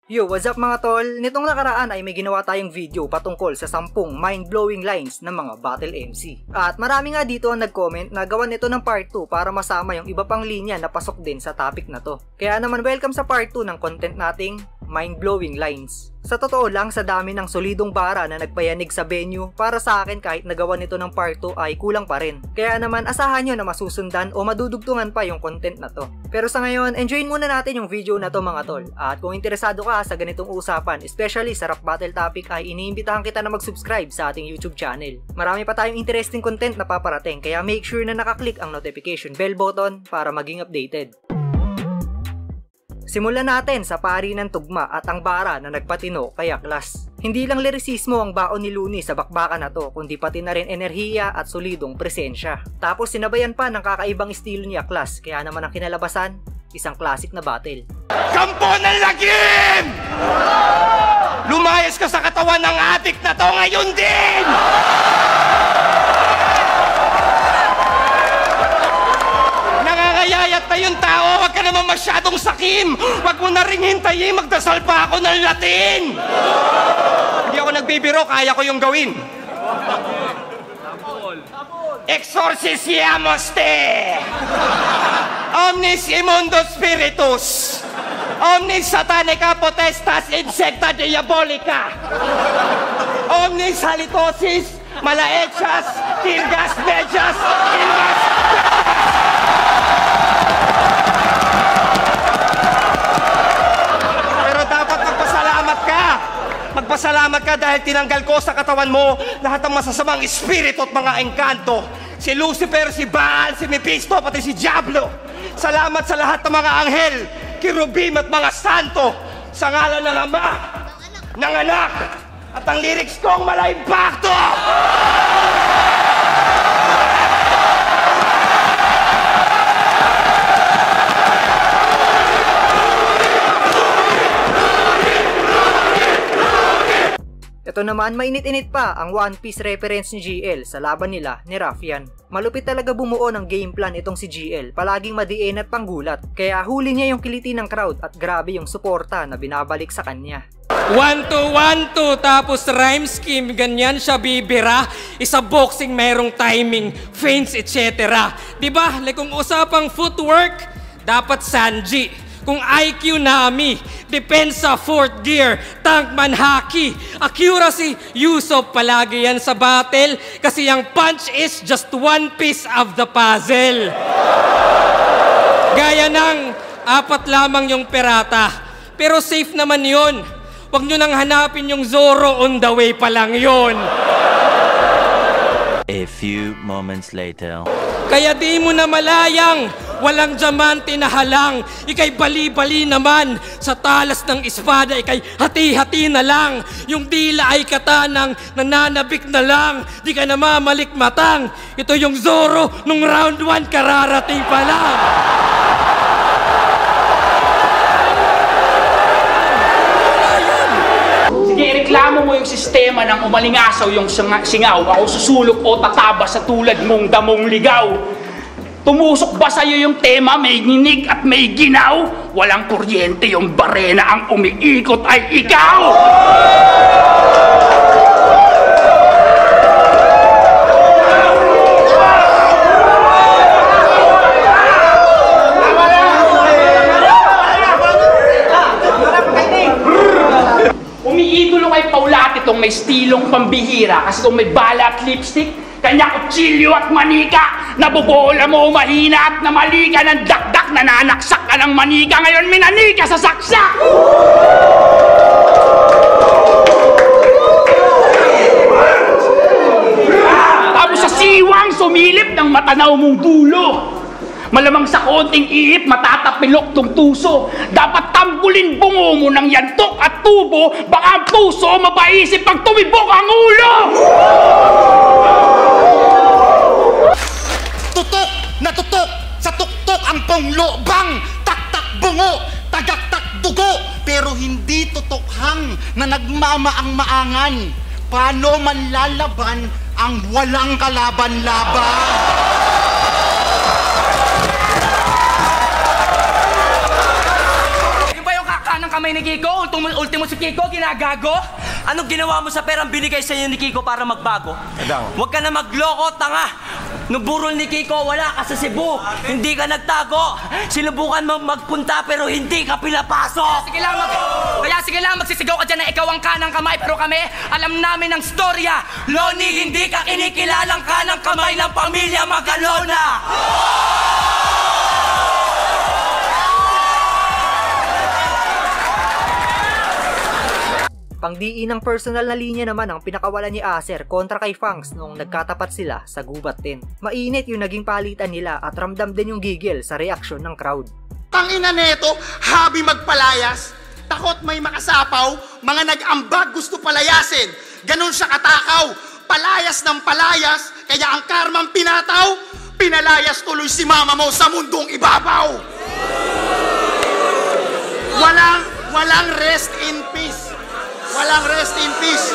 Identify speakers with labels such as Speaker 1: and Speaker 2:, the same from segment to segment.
Speaker 1: Yo, what's up mga tol? Nitong nakaraan ay may ginawa tayong video patungkol sa 10 mind-blowing lines ng mga battle MC. At marami nga dito ang nag-comment na gawan nito ng part 2 para masama yung iba pang linya na pasok din sa topic na to. Kaya naman welcome sa part 2 ng content nating mind-blowing lines. Sa totoo lang, sa dami ng solidong bara na nagpayanig sa venue, para sa akin kahit nagawa nito ng part 2 ay kulang pa rin. Kaya naman asahan nyo na masusundan o madudugtungan pa yung content na to. Pero sa ngayon, enjoyin muna natin yung video na to mga tol. At kung interesado ka sa ganitong usapan, especially sa rap battle topic, ay iniimbitahan kita na mag-subscribe sa ating YouTube channel. Marami pa tayong interesting content na paparating, kaya make sure na nakaklik ang notification bell button para maging updated. Simulan natin sa pari ng tugma at ang bara na nagpatino kay Aklas. Hindi lang lirisismo ang baon ni Looney sa bakbakan na to, kundi pati na rin enerhiya at solidong presensya. Tapos sinabayan pa ng kakaibang estilo ni Aklas, kaya naman ang kinalabasan, isang classic na battle.
Speaker 2: Kampo ng lagim! Lumayas ka sa katawan ng adik na to ngayon din! Nangangayayat na yung tao, wag ka naman masyadong sakim! Wag mo na ring hintayin, magdasal pa ako ng Latin! Hindi ako nagbibiro, kaya ko yung gawin. Exorcisiamos te! Omnis immundo spiritus! Omnis satanica potestas insecta diabolica! Omnis halitosis malaechas tirgas mejas ilgas! Pero dapat magpasalamat ka dahil tinanggal ko sa katawan mo lahat ng masasamang espiritu at mga engkanto. Si Lucifer, si Baal, si Mephisto, pati si Diablo. Salamat sa lahat ng mga anghel, kirubim at mga santo. Sa ngalan ng Ama, ng Anak, at ang lyrics kong mala-impacto!
Speaker 1: Ito naman, mainit-init pa ang One Piece reference ni GL sa laban nila ni Ruffian. Malupit talaga bumuo ng game plan itong si GL, palaging madiin at panggulat. Kaya huli niya yung kiliti ng crowd at grabe yung suporta na binabalik sa kanya.
Speaker 3: 1-2-1-2 tapos rhyme scheme, ganyan siya bibira. Isa boxing merong timing, feints, etc. Diba? Like kung usapang footwork, dapat Sanji. Kung IQ Nami, depensa 4th gear, tankman haki, accuracy, Yusuf palagi yan sa battle kasi yung punch is just one piece of the puzzle. Gaya ng 4 lamang yung perata, pero safe naman yun. Huwag nyo nang hanapin yung Zoro, on the way pa lang yun.
Speaker 4: A few moments later.
Speaker 3: Kaya di mo na malayang, walang diamante na halang. Ika'y bali-bali naman, sa talas ng espada ika'y hati-hati na lang. Yung dila ay katanang, nananabik na lang. Di ka na mamalikmatang. Ito yung Zoro, nung round 1 kararating pa lang.
Speaker 5: Reklamo mo yung sistema ng umalingasaw yung singaw. Ako susulok o tataba sa tulad mong damong ligaw. Tumusok ba sa'yo yung tema, may nginig at may ginaw? Walang kuryente yung barena, ang umiikot ay ikaw! Umiidolo kay Paulat itong may stilong pambihira kasi kung may bala at lipstick, kanya kutsilyo at manika, nabubola mo mahina at namali ka ng dakdak, nananaksak ka ng manika, ngayon minanika sa saksak! Tapos sa siwang sumilip ng matanaw mong dulo. Malamang sa konting iip, matatapilok tong tuso. Dapat tambulin bungo mo ng yantok at tubo, baka ang puso mapaisip pag tumibok ang ulo!
Speaker 2: Tutok na tutok sa tuktok ang panglobang, taktak bungo, tagaktak dugo, pero hindi tutokhang na nagmamaang-maangan. Paano man lalaban ang walang kalaban-laban?
Speaker 6: kamay ni Kiko? Ultimo si Kiko, ginagago?
Speaker 7: Anong ginawa mo sa perang binigay sa iyo ni Kiko para magbago? Huwag ka na magloko, tanga! Nung burol ni Kiko, wala ka sa Cebu. Hindi ka nagtago. Sinubukan mo magpunta pero hindi ka pinapasok.
Speaker 6: Kaya sige lang, magsisigaw ka dyan na ikaw ang kanang kamay. Pero kami, alam namin ang storya.
Speaker 7: Loni, hindi ka kinikilalang kanang kamay ng pamilya Magalona.
Speaker 1: Pangdiin ng personal na linya naman ang pinakawalan ni Acer kontra kay Fangs noong nagkatapat sila sa gubat 10. Mainit yung naging palitan nila at ramdam din yung gigil sa reaksyon ng crowd.
Speaker 8: Tangina neto, habi magpalayas. Takot may makasapaw, mga nag-ambag gusto palayasin. Ganon siya katakaw, palayas ng palayas, kaya ang karmang pinataw, pinalayas tuloy si mama mo sa mundong ibabaw. Walang rest in peace. Walang rest in peace.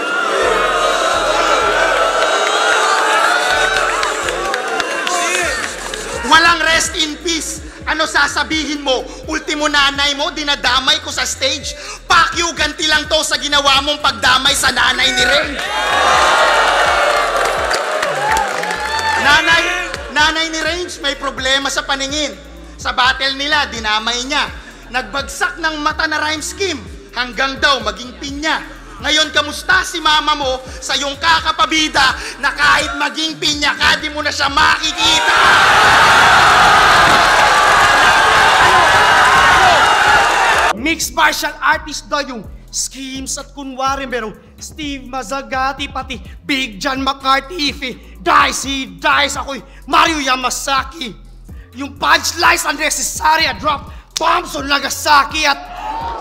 Speaker 8: Walang rest in peace. Ano sasabihin mo? Ultimo nanay mo, dinadamay ko sa stage. Pakyu, ganti lang to sa ginawa mong pagdamay sa nanay ni Ray. Nanay ni Range may problema sa paningin. Sa battle nila, dinamay niya. Nagbagsak ng mata na rhyme scheme. Hanggang daw maging pinya. Ngayon, kamusta si mama mo sa iyong kakapabida na kahit maging pinya ka, di mo na siya makikita?
Speaker 9: Mixed martial artist daw yung schemes at kunwari merong Steve Mazzagatti pati Big John McCarthy. Dice ako'y Mario Yamasaki. Yung punchlines unnecessary, I drop bombs on Nagasaki at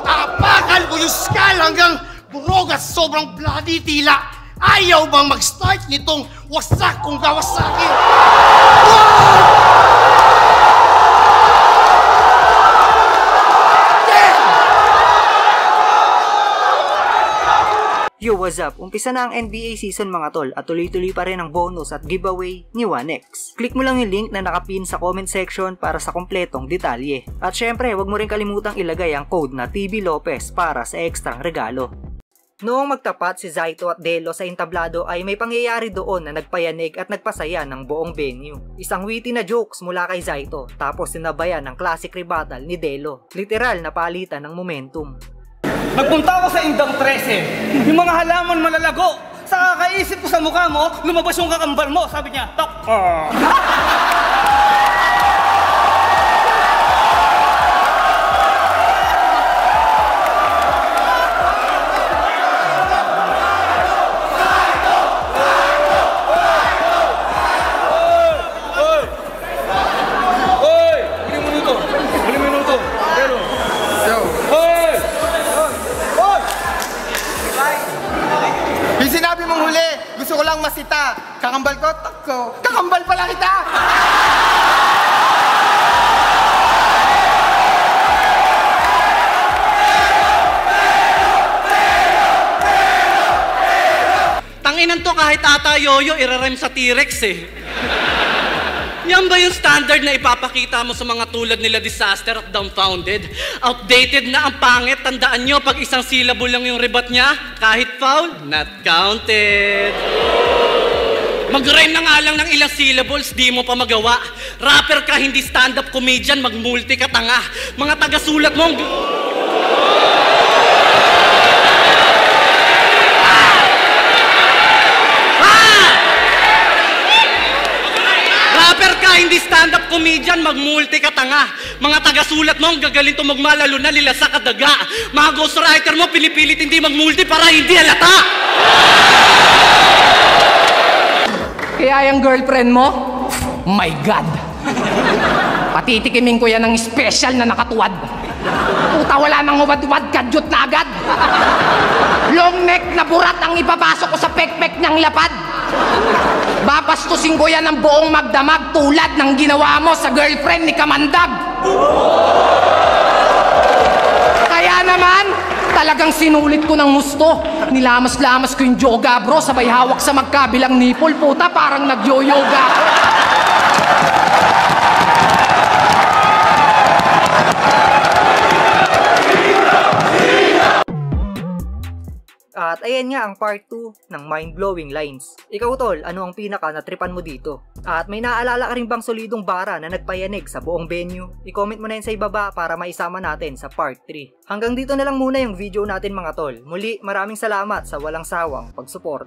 Speaker 9: apakan ko yung skull hanggang burog at sobrang bloody tila. Ayaw bang mag-start nitong wasak kong Kawasaki?
Speaker 1: Yo, what's up? Umpisa na ang NBA season mga tol at tuloy-tuloy pa rin ang bonus at giveaway ni 1X. Click mo lang yung link na nakapin sa comment section para sa kompletong detalye. At syempre, huwag mo rin kalimutang ilagay ang code na TB Lopez para sa ekstrang regalo. Noong magtapat si Zaito at Delo sa entablado ay may pangyayari doon na nagpayanig at nagpasaya ng buong venue. Isang witty na jokes mula kay Zaito tapos sinabayan ng classic rebuttal ni Delo. Literal na palitan ng momentum.
Speaker 6: Nagpunta ako sa Indang 13. Yung mga halaman malalago. Sa kakaisip ko sa mukha mo, lumabas yung kakambal mo. Sabi niya, Tok.
Speaker 8: Sinabi mong huli, gusto ko lang masita. Kakambal ko, tako. Kakambal pala kita!
Speaker 7: Tanginan to kahit ata yoyo, irarem sa T-Rex eh. Yan ba yung standard na ipapakita mo sa mga tulad nila Disaster at Dumbfounded? Outdated na ang pangit. Tandaan nyo, pag isang syllable lang yung rebat niya, kahit foul, not counted. Mag-rhyme na nga lang ng ilang syllables, di mo pa magawa. Rapper ka, hindi stand-up comedian, mag-multi ka tanga. Mga taga-sulat mo... Rapper ka, hindi stand-up comedian, mag-multi ka tanga. Mga taga-sulat mo, ang gagaling tumugma, lalo na lila sa kadaga. Mga ghostwriter mo, pinipilit hindi mag-multi para hindi halata.
Speaker 6: Kaya yung girlfriend mo, my God. Patitikimin ko yan ng special na nakatuwad. Puta, wala nang ubad-ubad, kadyot na agad. Long neck na burat ang ipapasok ko sa pek-pek niyang lapad. Babastusin ko yan ng buong magdamag tulad ng ginawa mo sa girlfriend ni Kamandag. Kaya naman, talagang sinulit ko ng gusto. Nilamas-lamas ko yung yoga bro, sabay hawak sa magkabilang nipple. Puta, parang nag-yoga.
Speaker 1: At ayan nga ang part 2 ng mind-blowing lines. Ikaw tol, ano ang pinaka natripan mo dito? At may naalala ka rin bang solidong bara na nagpayanig sa buong venue? I-comment mo na yan sa ibaba para maisama natin sa part 3. Hanggang dito na lang muna yung video natin mga tol. Muli, maraming salamat sa walang sawang pag-support.